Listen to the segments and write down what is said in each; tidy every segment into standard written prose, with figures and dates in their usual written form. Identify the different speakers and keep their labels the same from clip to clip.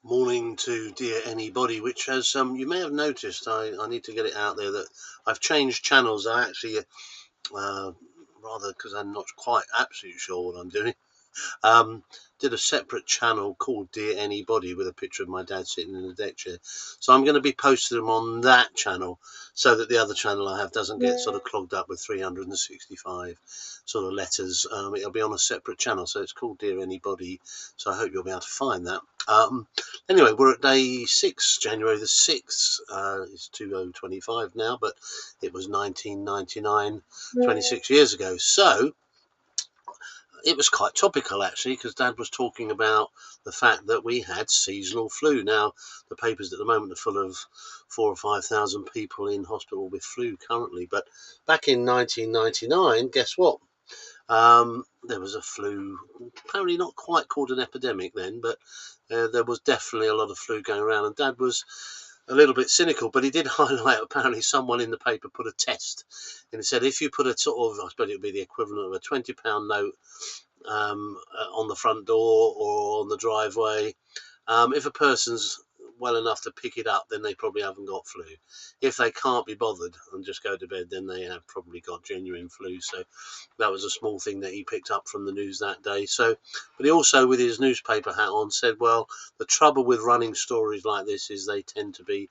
Speaker 1: Morning to Dear Anybody, which as you may have noticed, I need to get it out there that I've changed channels. I actually, rather because I'm not quite absolutely sure what I'm doing, did a separate channel called Dear Anybody with a picture of my dad sitting in a deck chair. So I'm going to be posting them on that channel so that the other channel I have doesn't get sort of clogged up with 365 sort of letters. It'll be on a separate channel, so it's called Dear Anybody. So I hope you'll be able to find that. Anyway, we're at day 6, January the 6th. It's 2025 now, but it was 1999, 26 years ago. So it was quite topical actually, because Dad was talking about the fact that we had seasonal flu. Now, the papers at the moment are full of 4,000 or 5,000 people in hospital with flu currently. But back in 1999, guess what? There was a flu, apparently not quite called an epidemic then, but there was definitely a lot of flu going around. And Dad was a little bit cynical, but he did highlight apparently someone in the paper put a test, and he said if you put a sort of, I suppose it would be the equivalent of a £20 note on the front door or on the driveway, if a person's well enough to pick it up, then they probably haven't got flu. If they can't be bothered and just go to bed, then they have probably got genuine flu. So that was a small thing that he picked up from the news that day. So, but he also, with his newspaper hat on, said, well, the trouble with running stories like this is they tend to be,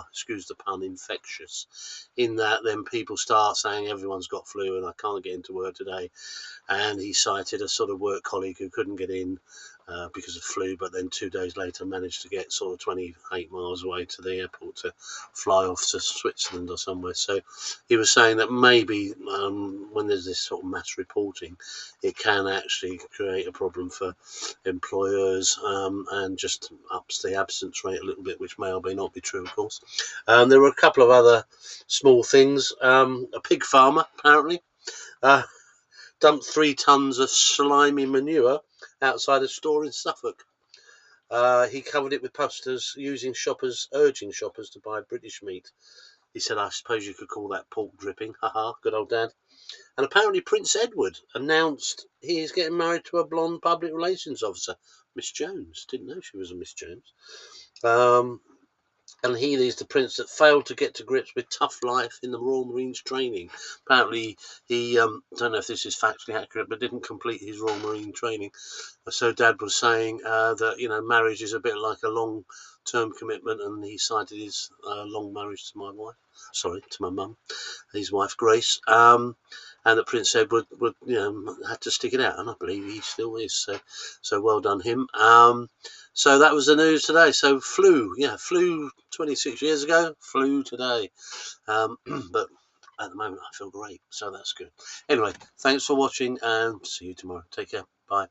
Speaker 1: excuse the pun, infectious, in that then people start saying everyone's got flu and I can't get into work today. And he cited a sort of work colleague who couldn't get in because of flu, but then 2 days later managed to get sort of 28 miles away to the airport to fly off to Switzerland or somewhere. So he was saying that maybe when there's this sort of mass reporting, it can actually create a problem for employers and just ups the absence rate a little bit, which may or may not be true, of course. There were a couple of other small things. A pig farmer, apparently, dumped 3 tons of slimy manure outside a store in Suffolk. He covered it with posters urging shoppers to buy British meat. He said, I suppose you could call that pork dripping. Good old Dad. And apparently Prince Edward announced he is getting married to a blonde public relations officer, Miss Jones. Didn't know she was a Miss Jones. And he is the prince that failed to get to grips with tough life in the Royal Marines training. Apparently, he, don't know if this is factually accurate, but didn't complete his Royal Marine training. So Dad was saying that, marriage is a bit like a long-term commitment, and he cited his long marriage to my mum, his wife Grace, and that Prince Edward would, had to stick it out, and I believe he still is. So well done him. So that was the news today. So flu 26 years ago, flu today. But at the moment I feel great, so that's good. Anyway, thanks for watching and see you tomorrow. Take care. Bye.